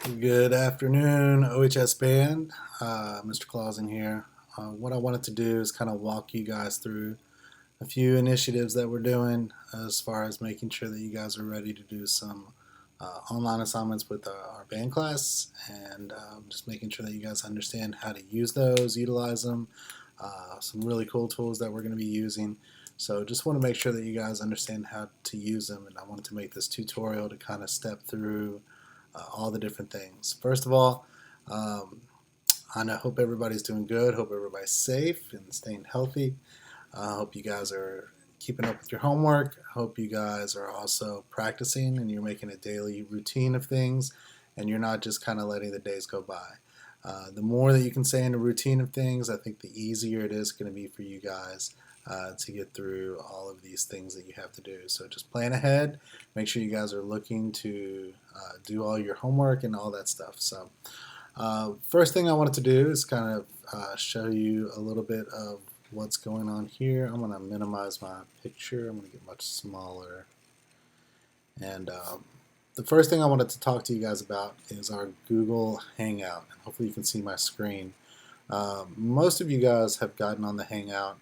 Good afternoon, OHS band. Mr. Clausen here. What I wanted to do is kind of walk you guys through a few initiatives that we're doing as far as making sure that you guys are ready to do some online assignments with our band class, and just making sure that you guys understand how to use those, utilize them, some really cool tools that we're going to be using. So just want to make sure that you guys understand how to use them, and I wanted to make this tutorial to kind of step through all the different things. First of all, um, I hope everybody's doing good. Hope everybody's safe and staying healthy. Hope you guys are keeping up with your homework. Hope you guys are also practicing and you're making a daily routine of things and you're not just kind of letting the days go by. The more that you can stay in a routine of things, I think the easier it is going to be for you guys to get through all of these things that you have to do. So just plan ahead. Make sure you guys are looking to do all your homework and all that stuff. So first thing I wanted to do is kind of show you a little bit of what's going on here. I'm going to minimize my picture. I'm going to get much smaller. And the first thing I wanted to talk to you guys about is our Google Hangout. Hopefully you can see my screen. Most of you guys have gotten on the Hangout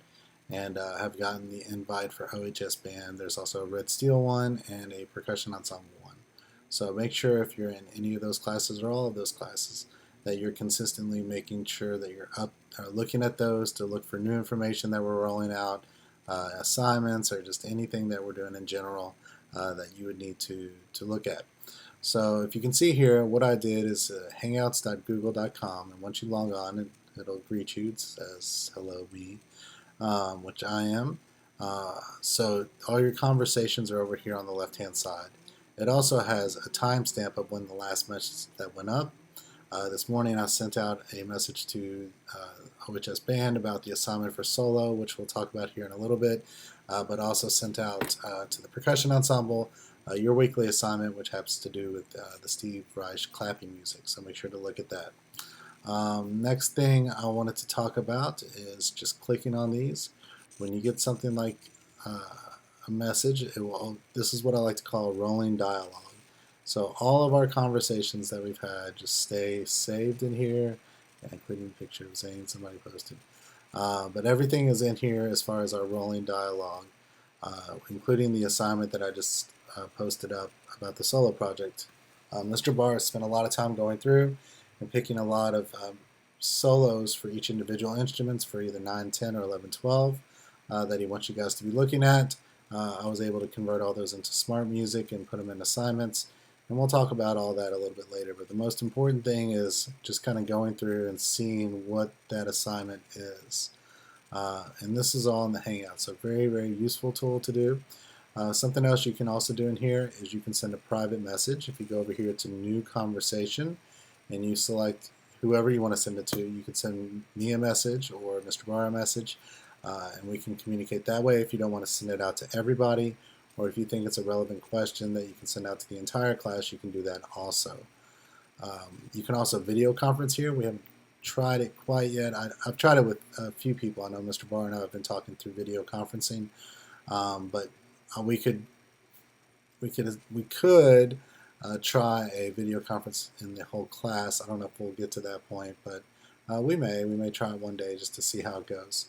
and have gotten the invite for OHS Band. There's also a Red Steel one and a Percussion Ensemble one. So make sure if you're in any of those classes or all of those classes that you're consistently making sure that you're up looking at those to look for new information that we're rolling out, assignments, or just anything that we're doing in general that you would need to look at. So if you can see here, what I did is hangouts.google.com, and once you log on, it'll greet you. It says hello me, which I am. So all your conversations are over here on the left hand side. It also has a timestamp of when the last message that went up. This morning I sent out a message to OHS Band about the assignment for solo, which we'll talk about here in a little bit, but also sent out to the Percussion Ensemble your weekly assignment, which happens to do with the Steve Reich clapping music, so make sure to look at that. Next thing I wanted to talk about is just clicking on these. When you get something like a message, this is what I like to call rolling dialogue. So all of our conversations that we've had just stay saved in here, including the picture of Zane somebody posted. But everything is in here as far as our rolling dialogue, including the assignment that I just posted up about the solo project. Mr. Barr spent a lot of time going through and picking a lot of solos for each individual instruments for either 9, 10, or 11, 12 that he wants you guys to be looking at. I was able to convert all those into smart music and put them in assignments. And we'll talk about all that a little bit later. But the most important thing is just kind of going through and seeing what that assignment is. And this is all in the Hangout. So very, very useful tool to do. Something else you can also do in here is you can send a private message. If you go over here to New Conversation and you select whoever you want to send it to, you can send me a message or Mr. Barr a message, and we can communicate that way if you don't want to send it out to everybody. Or if you think it's a relevant question that you can send out to the entire class, you can do that also. You can also video conference here. We haven't tried it quite yet. I've tried it with a few people. I know Mr. Barr and I have been talking through video conferencing, but we could try a video conference in the whole class. I don't know if we'll get to that point, but we may try it one day just to see how it goes.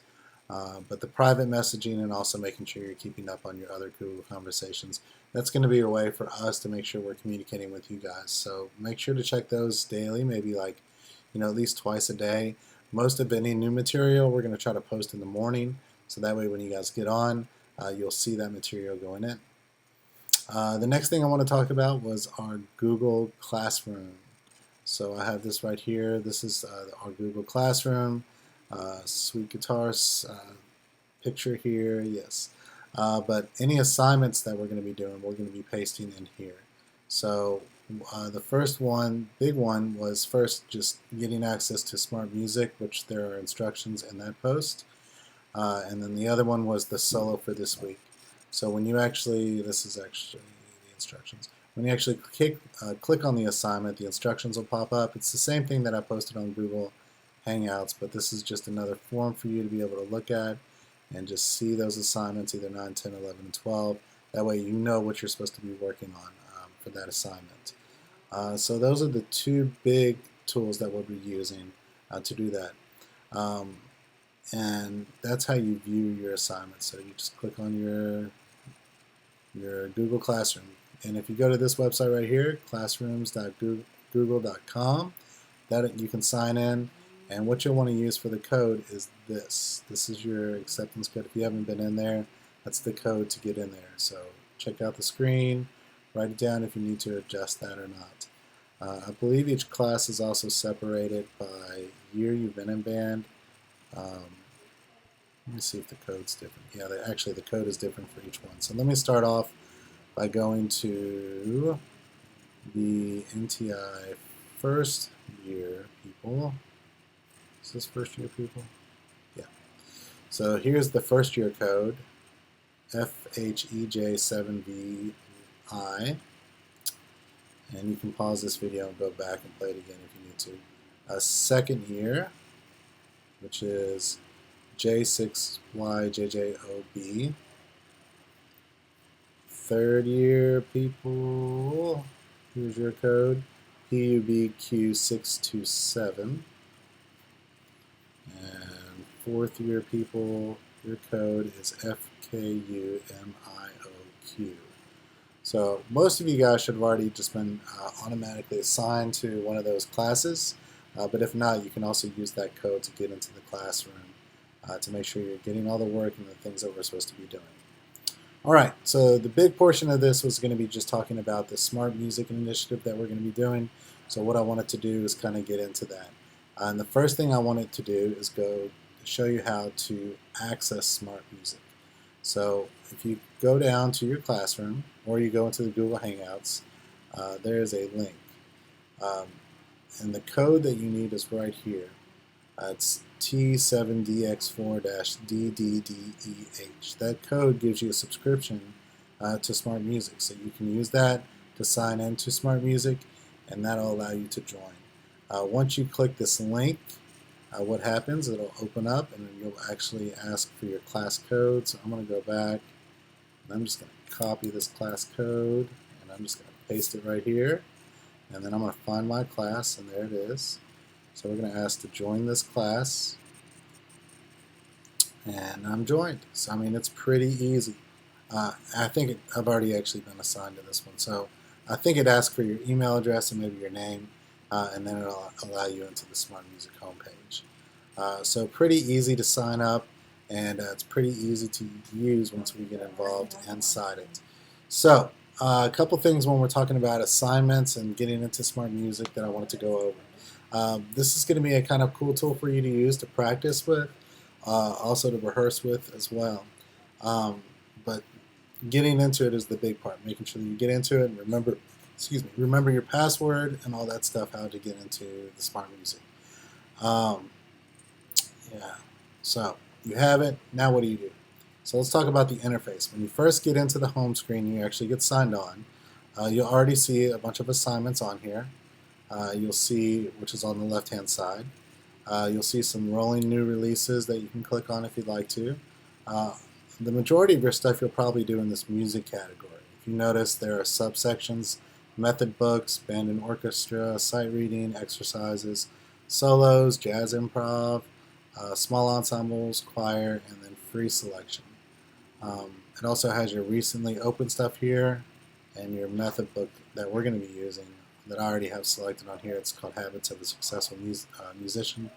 But the private messaging and also making sure you're keeping up on your other Google conversations, that's going to be a way for us to make sure we're communicating with you guys. So make sure to check those daily, maybe like, at least twice a day. Most of any new material we're going to try to post in the morning, so that way when you guys get on, you'll see that material going in. The next thing I want to talk about was our Google Classroom. So I have this right here. This is our Google Classroom. Sweet guitars picture here, yes. But any assignments that we're going to be doing, we're going to be pasting in here. So the first one, big one, was first just getting access to Smart Music, which there are instructions in that post. And then the other one was the solo for this week. So when you this is actually the instructions. When you actually click on the assignment, the instructions will pop up. It's the same thing that I posted on Google Hangouts, but this is just another form for you to be able to look at and just see those assignments, either 9, 10, 11, and 12. That way you know what you're supposed to be working on for that assignment. So those are the two big tools that we'll be using to do that. Um, and that's how you view your assignments. So you just click on your Google Classroom. And if you go to this website right here, classrooms.google.com, that you can sign in. And what you'll want to use for the code is this. This is your acceptance code. If you haven't been in there, that's the code to get in there. So check out the screen, write it down if you need to adjust that or not. I believe each class is also separated by year you've been in band. Let me see if the code's different. Yeah, actually the code is different for each one. So let me start off by going to the NTI first year people. Is this first year people? Yeah. So here's the first year code, FHEJ7VI. And you can pause this video and go back and play it again if you need to. Second year, which is J6YJJOB. Third year people, here's your code, PUBQ627. And fourth year people, your code is FKUMIOQ. So most of you guys should have already just been automatically assigned to one of those classes, but if not, you can also use that code to get into the classroom to make sure you're getting all the work and the things that we're supposed to be doing. All right, so the big portion of this was going to be just talking about the Smart Music initiative that we're going to be doing. So what I wanted to do is kind of get into that. And the first thing I wanted to do is go show you how to access Smart Music. So if you go down to your classroom or you go into the Google Hangouts, there's a link. And the code that you need is right here. It's T7DX4-DDDEH. That code gives you a subscription to Smart Music. So you can use that to sign into Smart Music, and that'll allow you to join. Once you click this link, what happens, it'll open up and you'll actually ask for your class code. So I'm going to go back and I'm just going to copy this class code and I'm just going to paste it right here. And then I'm going to find my class, and there it is. So we're going to ask to join this class, and I'm joined. So I mean, it's pretty easy. I think I've already actually been assigned to this one. So I think it asks for your email address and maybe your name, and then it'll allow you into the Smart Music homepage. So pretty easy to sign up, and it's pretty easy to use once we get involved inside it. So a couple things when we're talking about assignments and getting into Smart Music that I wanted to go over. This is going to be a kind of cool tool for you to use to practice with, also to rehearse with as well. But getting into it is the big part, making sure that you get into it and remember your password and all that stuff, how to get into the Smart Music. Yeah, so you have it. Now what do you do? So let's talk about the interface. When you first get into the home screen, you actually get signed on. You'll already see a bunch of assignments on here. You'll see, which is on the left-hand side. You'll see some rolling new releases that you can click on if you'd like to. The majority of your stuff you'll probably do in this music category. If you notice, there are subsections: method books, band and orchestra, sight reading, exercises, solos, jazz improv, small ensembles, choir, and then free selection. It also has your recently opened stuff here and your method book that we're going to be using that I already have selected on here. It's called Habits of a Successful Musician.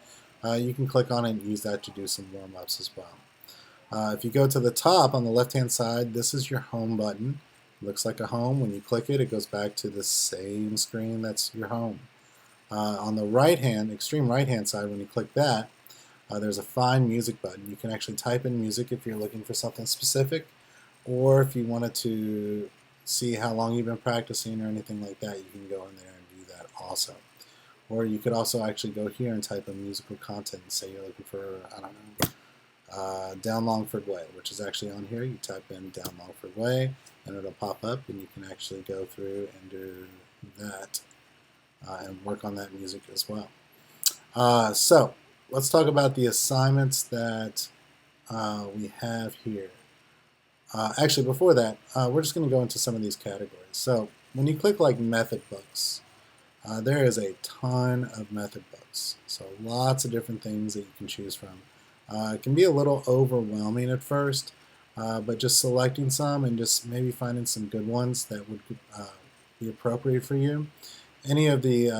You can click on it and use that to do some warm-ups as well. If you go to the top on the left-hand side, this is your home button. It looks like a home. When you click it, it goes back to the same screen that's your home. On the right-hand, extreme right-hand side, when you click that, there's a Find Music button. You can actually type in music if you're looking for something specific, or if you wanted to see how long you've been practicing or anything like that, you can go in there and do that also. Or you could also actually go here and type in musical content and say you're looking for, I don't know, Down Longford Way, which is actually on here. You type in Down Longford Way and it'll pop up, and you can actually go through and do that and work on that music as well. So let's talk about the assignments that we have here. Actually, before that, we're just going to go into some of these categories. So when you click like method books, there is a ton of method books, so lots of different things that you can choose from. It can be a little overwhelming at first, but just selecting some and just maybe finding some good ones that would be appropriate for you. Any of the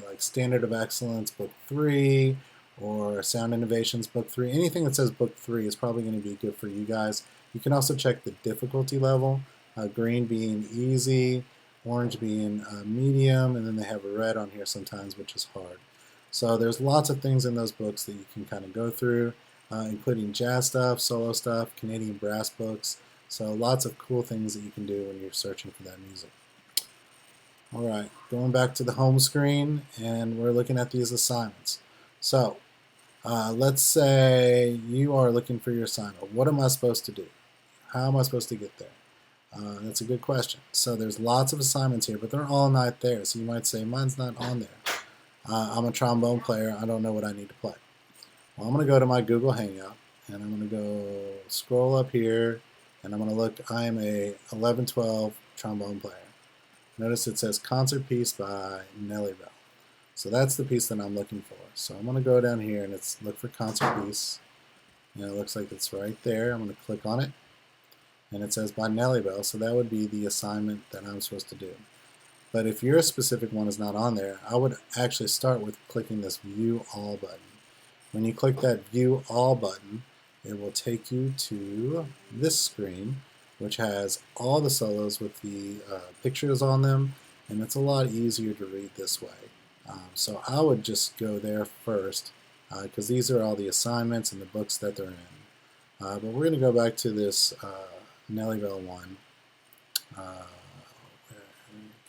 like Standard of Excellence Book 3 or Sound Innovations Book 3, anything that says Book 3 is probably going to be good for you guys. You can also check the difficulty level, green being easy, orange being medium, and then they have a red on here sometimes, which is hard. So there's lots of things in those books that you can kind of go through, including jazz stuff, solo stuff, Canadian brass books. So lots of cool things that you can do when you're searching for that music. All right, going back to the home screen, and we're looking at these assignments. So let's say you are looking for your assignment. What am I supposed to do? How am I supposed to get there? That's a good question. So there's lots of assignments here, but they're all not there. So you might say, mine's not on there. I'm a trombone player. I don't know what I need to play. Well, I'm going to go to my Google Hangout, and I'm going to go scroll up here, and I'm going to look. I am a 11-12 trombone player. Notice it says concert piece by Nellie Bell. So that's the piece that I'm looking for. So I'm going to go down here and look for concert piece. And it looks like it's right there. I'm going to click on it. And it says by Nellie Bell. So that would be the assignment that I'm supposed to do. But if your specific one is not on there, I would actually start with clicking this View All button. When you click that View All button, it will take you to this screen, which has all the solos with the pictures on them, and it's a lot easier to read this way. So I would just go there first, because these are all the assignments and the books that they're in. But we're going to go back to this Nellie Bell one.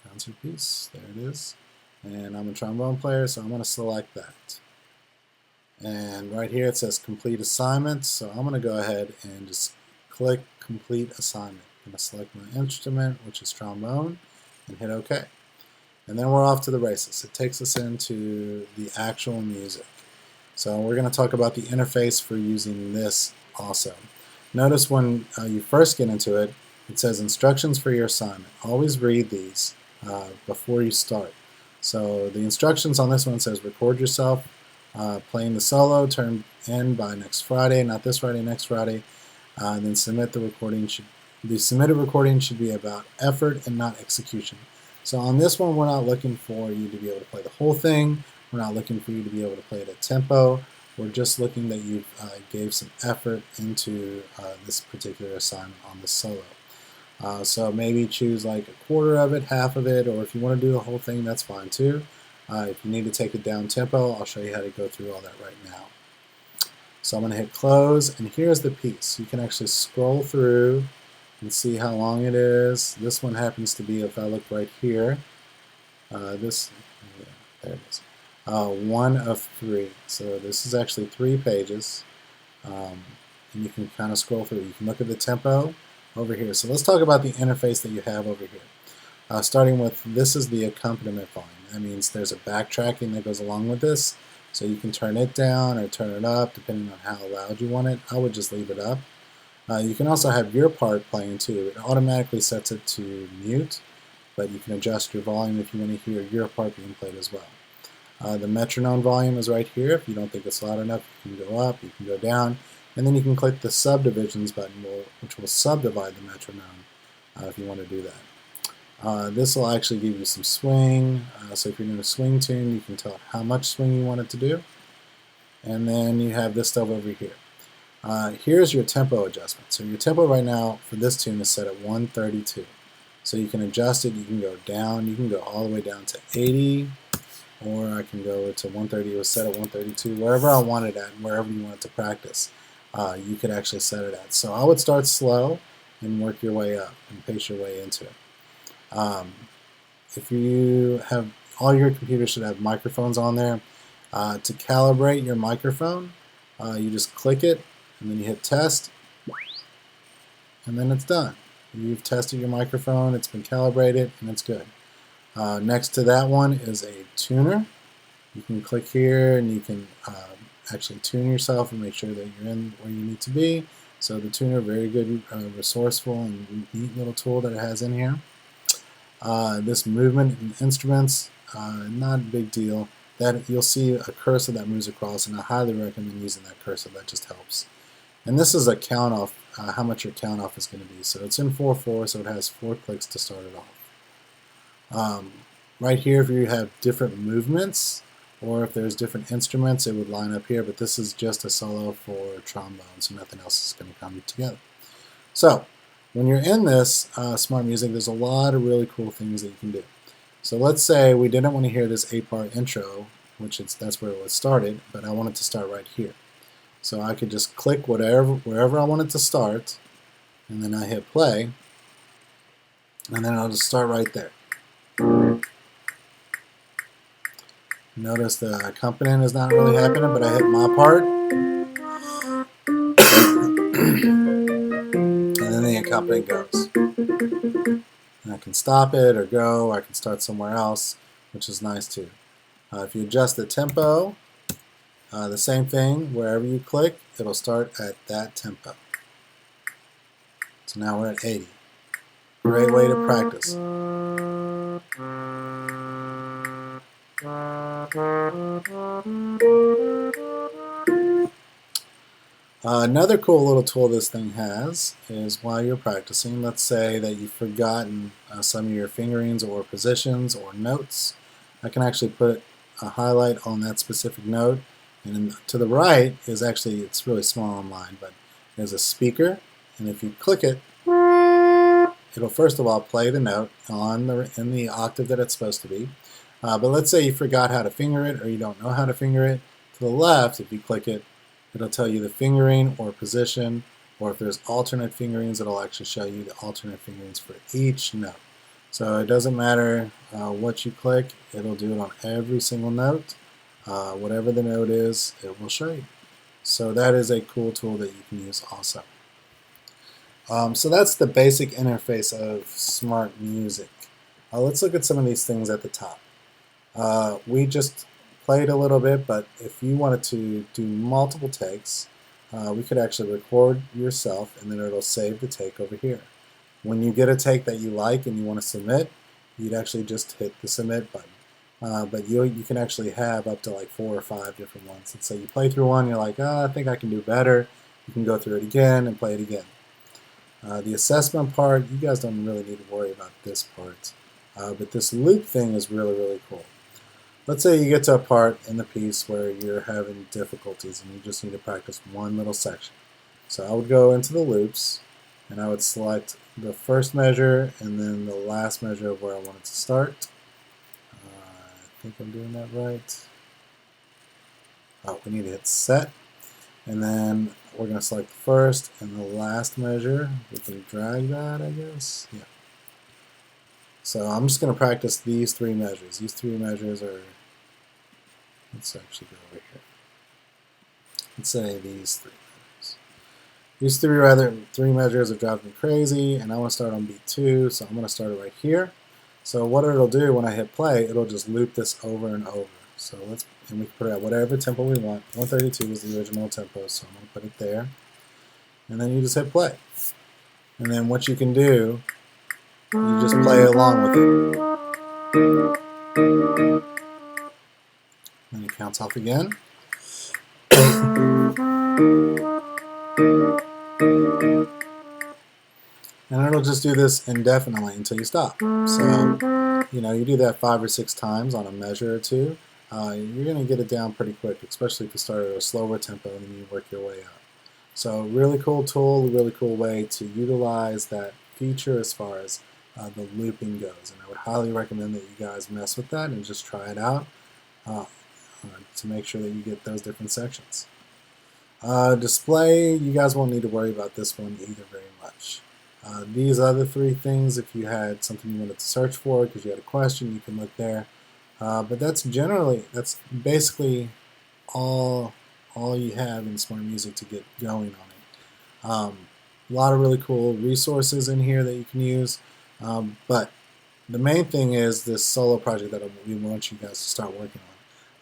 Concert piece, there it is. And I'm a trombone player, so I'm going to select that. And right here it says complete assignment, so I'm going to go ahead and just click complete assignment. I'm going to select my instrument, which is trombone, and hit OK. And then we're off to the races. It takes us into the actual music. So we're going to talk about the interface for using this also. Notice when you first get into it, it says instructions for your assignment. Always read these before you start. So the instructions on this one says record yourself playing the solo, turn in by next Friday, not this Friday, next Friday, and then submit the recording. The submitted recording should be about effort and not execution. So on this one, we're not looking for you to be able to play the whole thing. We're not looking for you to be able to play it at tempo. We're just looking that you gave some effort into this particular assignment on the solo. So maybe choose like a quarter of it, half of it, or if you want to do the whole thing, that's fine too. If you need to take it down tempo, I'll show you how to go through all that right now. So I'm going to hit close, and here's the piece. You can actually scroll through and see how long it is. This one happens to be, if I look right here, there it is. 1 of 3. So this is actually 3 pages, and you can kind of scroll through. You can look at the tempo over here. So let's talk about the interface that you have over here. Starting with, this is the accompaniment volume. That means there's a backtracking that goes along with this. So you can turn it down or turn it up depending on how loud you want it. I would just leave it up. You can also have your part playing too. It automatically sets it to mute, but you can adjust your volume if you want to hear your part being played as well. The metronome volume is right here. If you don't think it's loud enough, you can go up, you can go down, and then you can click the subdivisions button, which will subdivide the metronome if you want to do that. This will actually give you some swing. So if you're doing a swing tune, you can tell it how much swing you want it to do. And then you have this stuff over here. Here's your tempo adjustment. So your tempo right now for this tune is set at 132. So you can adjust it. You can go down. You can go all the way down to 80, or I can go to 130. It was set at 132. Wherever I want it at, wherever you want it to practice, you could actually set it at. So I would start slow and work your way up and pace your way into it. If you have, all your computers should have microphones on there. To calibrate your microphone, you just click it, and then you hit test, and then it's done. You've tested your microphone, it's been calibrated, and it's good. Next to that one is a tuner. You can click here, and you can actually tune yourself and make sure that you're in where you need to be. So the tuner, very good, resourceful, and neat little tool that it has in here. This movement and instruments, not a big deal. That you'll see a cursor that moves across, and I highly recommend using that cursor. That just helps. And this is a count off, how much your count off is going to be. So it's in 4/4, so it has 4 clicks to start it off. Right here, if you have different movements, or if there's different instruments, it would line up here, but this is just a solo for trombone, so nothing else is going to come together. So when you're in this smart music, there's a lot of really cool things that you can do. So let's say we didn't want to hear this 8-bar intro, that's where it was started, but I wanted to start right here. So I could just click wherever I wanted to start, and then I hit play, and then I'll just start right there. Notice the accompaniment is not really happening, but I hit my part, and then the accompaniment goes. And I can stop it or go, or I can start somewhere else, which is nice too. If you adjust the tempo, the same thing, wherever you click, it'll start at that tempo. So now we're at 80. Great way to practice. Another cool little tool this thing has is while you're practicing, let's say that you've forgotten some of your fingerings or positions or notes. I can actually put a highlight on that specific note, and to the right is actually, it's really small on mine, but there's a speaker, and if you click it, it'll first of all play the note in the octave that it's supposed to be. But let's say you forgot how to finger it, or you don't know how to finger it. To the left, if you click it, it'll tell you the fingering or position, or if there's alternate fingerings, it'll actually show you the alternate fingerings for each note. So it doesn't matter what you click, it'll do it on every single note. Whatever the note is, it will show you. So that is a cool tool that you can use also. So that's the basic interface of smart music. Let's look at some of these things at the top. We just played a little bit, but if you wanted to do multiple takes, we could actually record yourself, and then it'll save the take over here. When you get a take that you like and you want to submit, you'd actually just hit the submit button. But you can actually have up to like 4 or 5 different ones. Let's say you play through one, you're like, I think I can do better. You can go through it again and play it again. The assessment part, you guys don't really need to worry about this part. But this loop thing is really, really cool. Let's say you get to a part in the piece where you're having difficulties and you just need to practice one little section. So I would go into the loops, and I would select the first measure and then the last measure of where I wanted to start. I think I'm doing that right. Oh, we need to hit set, and then we're going to select the first and the last measure. We can drag that, I guess. Yeah. So I'm just going to practice these 3 measures. These 3 measures are, let's actually go over here. Let's say these 3 measures. These 3 measures are driving me crazy, and I want to start on beat 2, so I'm going to start it right here. So what it'll do when I hit play, it'll just loop this over and over. So and we can put it at whatever tempo we want. 132 is the original tempo, so I'm going to put it there. And then you just hit play. And then what you can do, you just play along with it. Then it counts off again. And it'll just do this indefinitely until you stop. So, you do that 5 or 6 times on a measure or 2. You're going to get it down pretty quick, especially if you start at a slower tempo and then you work your way up. So really cool tool, really cool way to utilize that feature as far as the looping goes. And I would highly recommend that you guys mess with that and just try it out to make sure that you get those different sections. Display, you guys won't need to worry about this one either very much. These other 3 things, if you had something you wanted to search for because you had a question, you can look there. But that's basically all you have in smart music to get going on it. A lot of really cool resources in here that you can use, but the main thing is this solo project that we want you guys to start working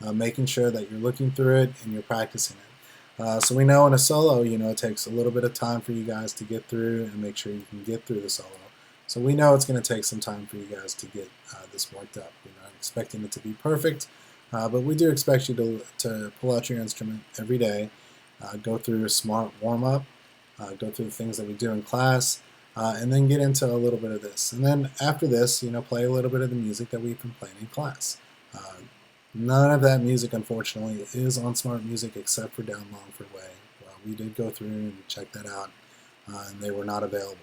on, making sure that you're looking through it and you're practicing it. So we know in a solo, it takes a little bit of time for you guys to get through and make sure you can get through the solo. So we know it's going to take some time for you guys to get this worked up. We're not expecting it to be perfect, but we do expect you to pull out your instrument every day, go through a smart warm-up, go through the things that we do in class, and then get into a little bit of this. And then after this, play a little bit of the music that we've been playing in class. None of that music, unfortunately, is on Smart Music except for Down Longford Way. We did go through and check that out, and they were not available.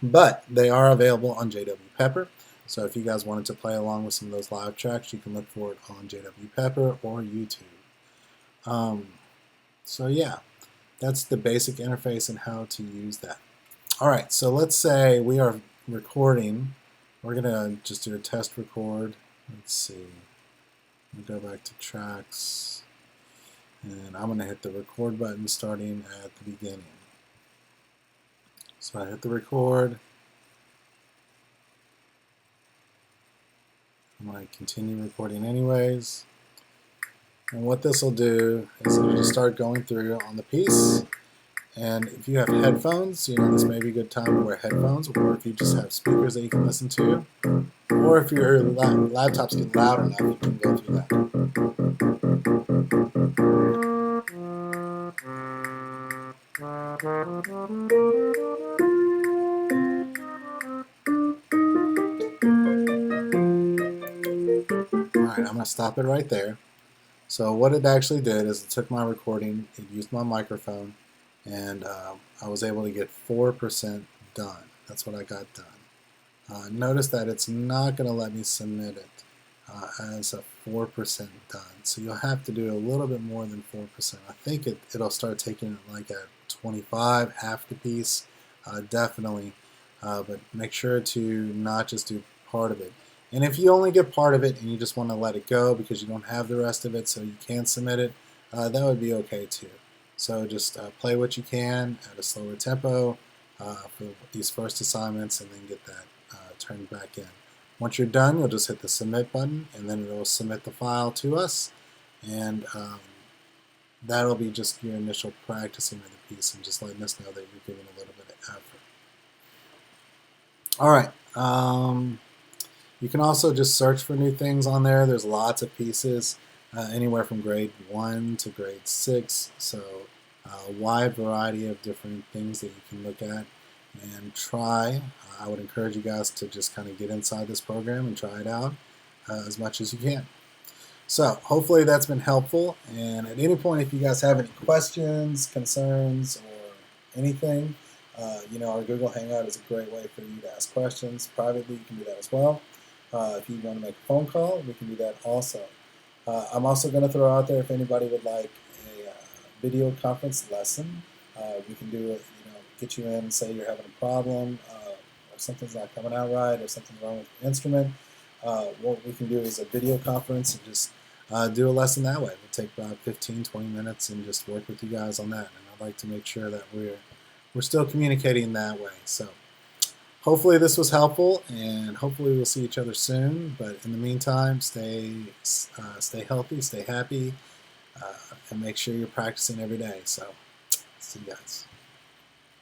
But they are available on JW Pepper. So if you guys wanted to play along with some of those live tracks, you can look for it on JW Pepper or YouTube. So yeah, that's the basic interface and how to use that. All right, so let's say we are recording. We're going to just do a test record. Let's see. Go back to tracks. And I'm going to hit the record button starting at the beginning. So I hit the record. I'm going to continue recording anyways. And what this will do is it'll just start going through on the piece. And if you have headphones, this may be a good time to wear headphones, or if you just have speakers that you can listen to, or if your laptops get loud enough, you can go through that. Alright, I'm going to stop it right there. So what it actually did is it took my recording, it used my microphone, and I was able to get 4% done. That's what I got done. Notice that it's not going to let me submit it as a 4% done. So you'll have to do a little bit more than 4%. I think it'll start taking it like at 25, half the piece, definitely. But make sure to not just do part of it. And if you only get part of it and you just want to let it go because you don't have the rest of it so you can't submit it, that would be okay too. So just play what you can at a slower tempo for these first assignments and then get that turned back in. Once you're done, you'll just hit the submit button and then it will submit the file to us, and that'll be just your initial practicing of the piece and just letting us know that you're giving a little bit of effort. Alright, you can also just search for new things on there. There's lots of pieces, anywhere from grade 1 to grade 6, so a wide variety of different things that you can look at and try. I would encourage you guys to just kind of get inside this program and try it out as much as you can. So hopefully that's been helpful, and at any point if you guys have any questions, concerns, or anything, our Google Hangout is a great way for you to ask questions. Privately, you can do that as well. If you want to make a phone call, we can do that also. I'm also going to throw out there if anybody would like a video conference lesson. We can do it, get you in and say you're having a problem, or something's not coming out right, or something's wrong with your instrument. What we can do is a video conference and just do a lesson that way. We'll take about 15-20 minutes and just work with you guys on that. And I'd like to make sure that we're still communicating that way. So hopefully this was helpful, and hopefully we'll see each other soon. But in the meantime, stay healthy, stay happy, and make sure you're practicing every day. So see you guys.